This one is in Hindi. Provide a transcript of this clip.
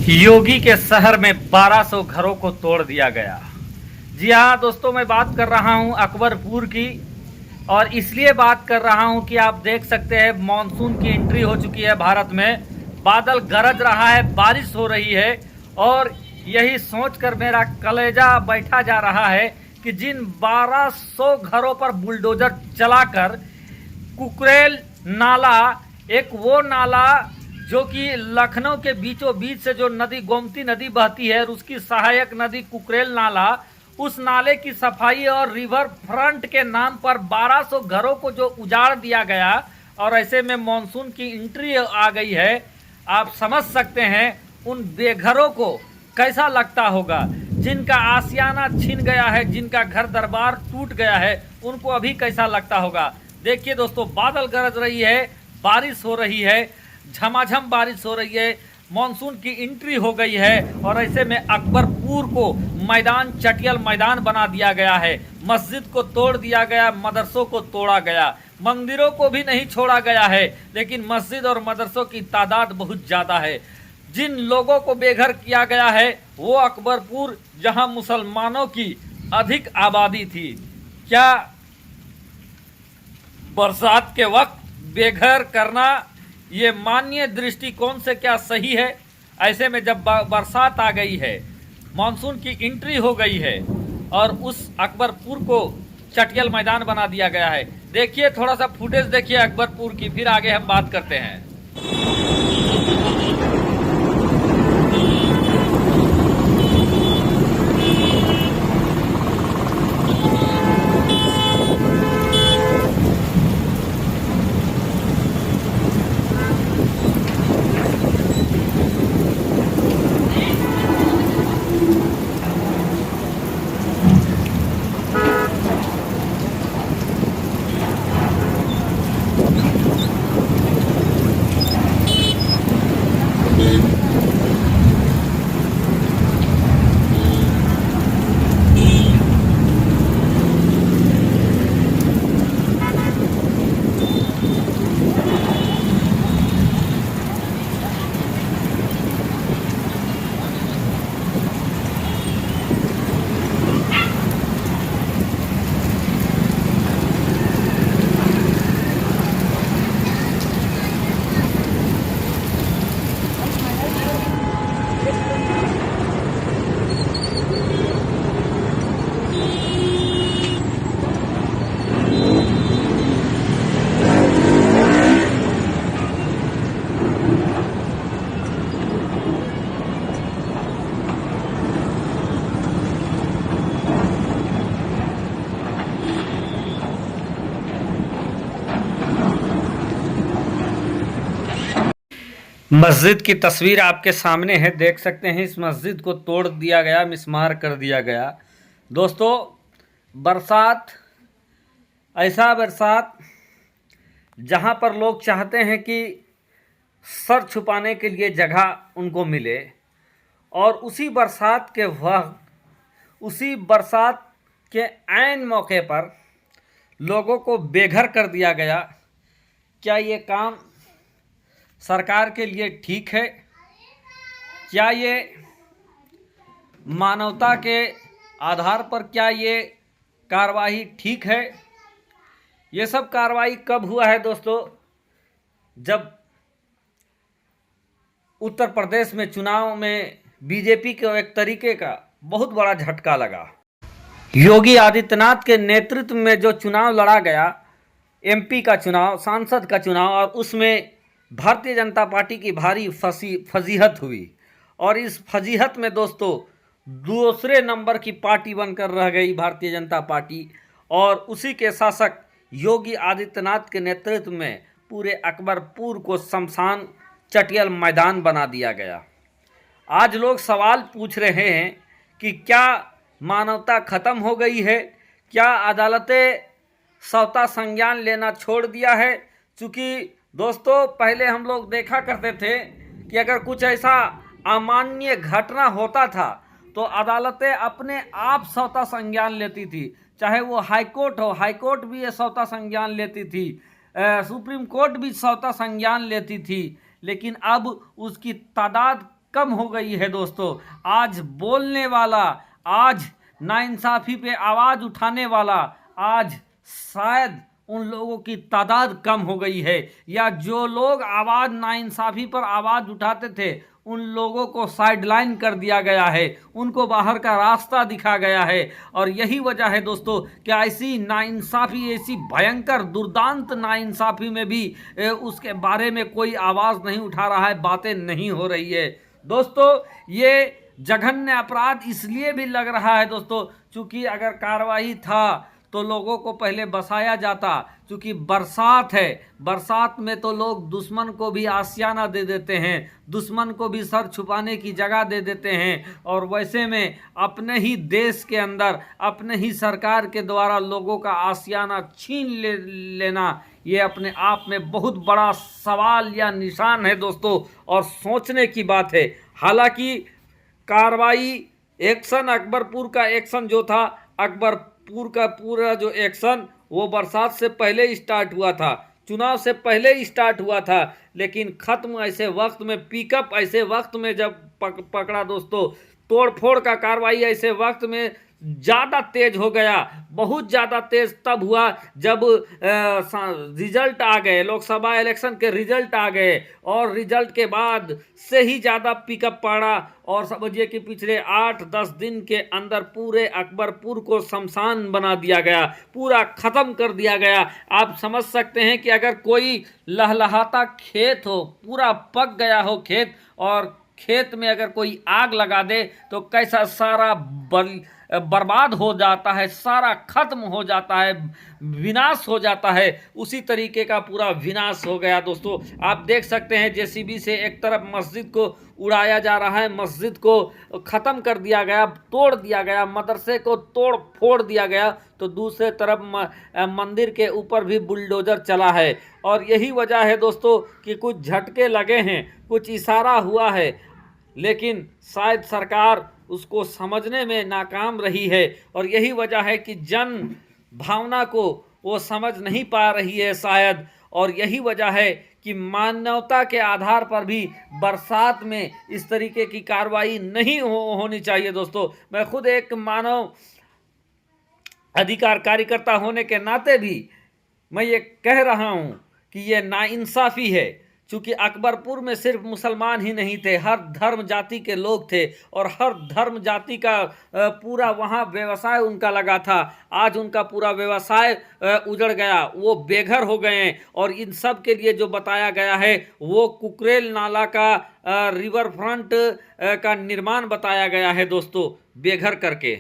योगी के शहर में 1200 घरों को तोड़ दिया गया। जी हाँ दोस्तों, मैं बात कर रहा हूँ अकबरपुर की, और इसलिए बात कर रहा हूँ कि आप देख सकते हैं मानसून की एंट्री हो चुकी है भारत में। बादल गरज रहा है, बारिश हो रही है, और यही सोचकर मेरा कलेजा बैठा जा रहा है कि जिन 1200 घरों पर बुलडोजर चलाकर कुकरेल नाला, एक वो नाला जो कि लखनऊ के बीचों बीच से जो नदी गोमती नदी बहती है और उसकी सहायक नदी कुकरेल नाला, उस नाले की सफाई और रिवर फ्रंट के नाम पर 1200 घरों को जो उजाड़ दिया गया, और ऐसे में मॉनसून की एंट्री आ गई है। आप समझ सकते हैं उन बेघरों को कैसा लगता होगा, जिनका आशियाना छिन गया है, जिनका घर दरबार टूट गया है, उनको अभी कैसा लगता होगा। देखिए दोस्तों, बादल गरज रही है, बारिश हो रही है, झमाझम बारिश हो रही है, मॉनसून की एंट्री हो गई है, और ऐसे में अकबरपुर को मैदान चटियल मैदान बना दिया गया है। मस्जिद को तोड़ दिया गया, मदरसों को तोड़ा गया, मंदिरों को भी नहीं छोड़ा गया है, लेकिन मस्जिद और मदरसों की तादाद बहुत ज़्यादा है। जिन लोगों को बेघर किया गया है वो अकबरपुर, जहां मुसलमानों की अधिक आबादी थी। क्या बरसात के वक्त बेघर करना ये माननीय दृष्टिकोण से क्या सही है? ऐसे में जब बरसात आ गई है, मानसून की एंट्री हो गई है, और उस अकबरपुर को चटियल मैदान बना दिया गया है। देखिए, थोड़ा सा फुटेज देखिए अकबरपुर की, फिर आगे हम बात करते हैं। मस्जिद की तस्वीर आपके सामने है, देख सकते हैं। इस मस्जिद को तोड़ दिया गया, मिस्मार कर दिया गया। दोस्तों, बरसात, ऐसा बरसात जहां पर लोग चाहते हैं कि सर छुपाने के लिए जगह उनको मिले, और उसी बरसात के वक्त, उसी बरसात के ऐन मौके पर लोगों को बेघर कर दिया गया। क्या ये काम सरकार के लिए ठीक है? क्या ये मानवता के आधार पर क्या ये कार्रवाई ठीक है? ये सब कार्रवाई कब हुआ है दोस्तों? जब उत्तर प्रदेश में चुनाव में बीजेपी को एक तरीके का बहुत बड़ा झटका लगा। योगी आदित्यनाथ के नेतृत्व में जो चुनाव लड़ा गया, एमपी का चुनाव, सांसद का चुनाव, और उसमें भारतीय जनता पार्टी की भारी फजीहत हुई, और इस फजीहत में दोस्तों दूसरे नंबर की पार्टी बनकर रह गई भारतीय जनता पार्टी, और उसी के शासक योगी आदित्यनाथ के नेतृत्व में पूरे अकबरपुर को शमशान चटियल मैदान बना दिया गया। आज लोग सवाल पूछ रहे हैं कि क्या मानवता खत्म हो गई है? क्या अदालतें सौता संज्ञान लेना छोड़ दिया है? चूँकि दोस्तों, पहले हम लोग देखा करते थे कि अगर कुछ ऐसा अमानवीय घटना होता था तो अदालतें अपने आप सौता संज्ञान लेती थी, चाहे वो हाई कोर्ट हो, हाई कोर्ट भी ये सौता संज्ञान लेती थी, सुप्रीम कोर्ट भी सौता संज्ञान लेती थी। लेकिन अब उसकी तादाद कम हो गई है दोस्तों। आज बोलने वाला, आज नाइंसाफ़ी पे आवाज़ उठाने वाला, आज शायद उन लोगों की तादाद कम हो गई है, या जो लोग आवाज़ नाइंसाफ़ी पर आवाज़ उठाते थे उन लोगों को साइडलाइन कर दिया गया है, उनको बाहर का रास्ता दिखा गया है। और यही वजह है दोस्तों कि ऐसी नाइंसाफ़ी, ऐसी भयंकर दुर्दांत नाइंसाफ़ी में भी उसके बारे में कोई आवाज़ नहीं उठा रहा है, बातें नहीं हो रही है दोस्तों। ये जघन्य अपराध इसलिए भी लग रहा है दोस्तों चूँकि अगर कार्रवाई था तो लोगों को पहले बसाया जाता। चूँकि बरसात है, बरसात में तो लोग दुश्मन को भी आशियाना दे देते हैं, दुश्मन को भी सर छुपाने की जगह दे देते हैं। और वैसे में अपने ही देश के अंदर, अपने ही सरकार के द्वारा लोगों का आशियाना छीन लेना, ये अपने आप में बहुत बड़ा सवाल या निशान है दोस्तों, और सोचने की बात है। हालांकि कार्रवाई, एक्शन, अकबरपुर का एक्शन जो था, अकबरपुर का पूरा जो एक्शन वो बरसात से पहले स्टार्ट हुआ था, चुनाव से पहले स्टार्ट हुआ था, लेकिन ख़त्म ऐसे वक्त में, पिकअप ऐसे वक्त में जब पकड़ा दोस्तों, तोड़ फोड़ का कार्रवाई ऐसे वक्त में ज़्यादा तेज हो गया। बहुत ज़्यादा तेज तब हुआ जब रिजल्ट आ गए, लोकसभा इलेक्शन के रिजल्ट आ गए, और रिजल्ट के बाद से ही ज़्यादा पिकअप पड़ा। और समझिए कि पिछले 8-10 दिन के अंदर पूरे अकबरपुर को शमशान बना दिया गया, पूरा ख़त्म कर दिया गया। आप समझ सकते हैं कि अगर कोई लहलहाता खेत हो, पूरा पक गया हो खेत, और खेत में अगर कोई आग लगा दे तो कैसा सारा बर्बाद हो जाता है, सारा खत्म हो जाता है, विनाश हो जाता है, उसी तरीके का पूरा विनाश हो गया दोस्तों। आप देख सकते हैं जेसीबी से एक तरफ मस्जिद को उड़ाया जा रहा है, मस्जिद को ख़त्म कर दिया गया, तोड़ दिया गया, मदरसे को तोड़ फोड़ दिया गया, तो दूसरे तरफ मंदिर के ऊपर भी बुलडोज़र चला है। और यही वजह है दोस्तों कि कुछ झटके लगे हैं, कुछ इशारा हुआ है, लेकिन शायद सरकार उसको समझने में नाकाम रही है। और यही वजह है कि जन भावना को वो समझ नहीं पा रही है शायद। और यही वजह है कि मानवता के आधार पर भी बरसात में इस तरीके की कार्रवाई नहीं होनी चाहिए दोस्तों। मैं खुद एक मानव अधिकार कार्यकर्ता होने के नाते भी मैं ये कह रहा हूँ कि ये नाइंसाफ़ी है। चूँकि अकबरपुर में सिर्फ मुसलमान ही नहीं थे, हर धर्म जाति के लोग थे, और हर धर्म जाति का पूरा वहाँ व्यवसाय उनका लगा था। आज उनका पूरा व्यवसाय उजड़ गया, वो बेघर हो गए हैं। और इन सब के लिए जो बताया गया है वो कुकरेल नाला का रिवर फ्रंट का निर्माण बताया गया है दोस्तों, बेघर करके।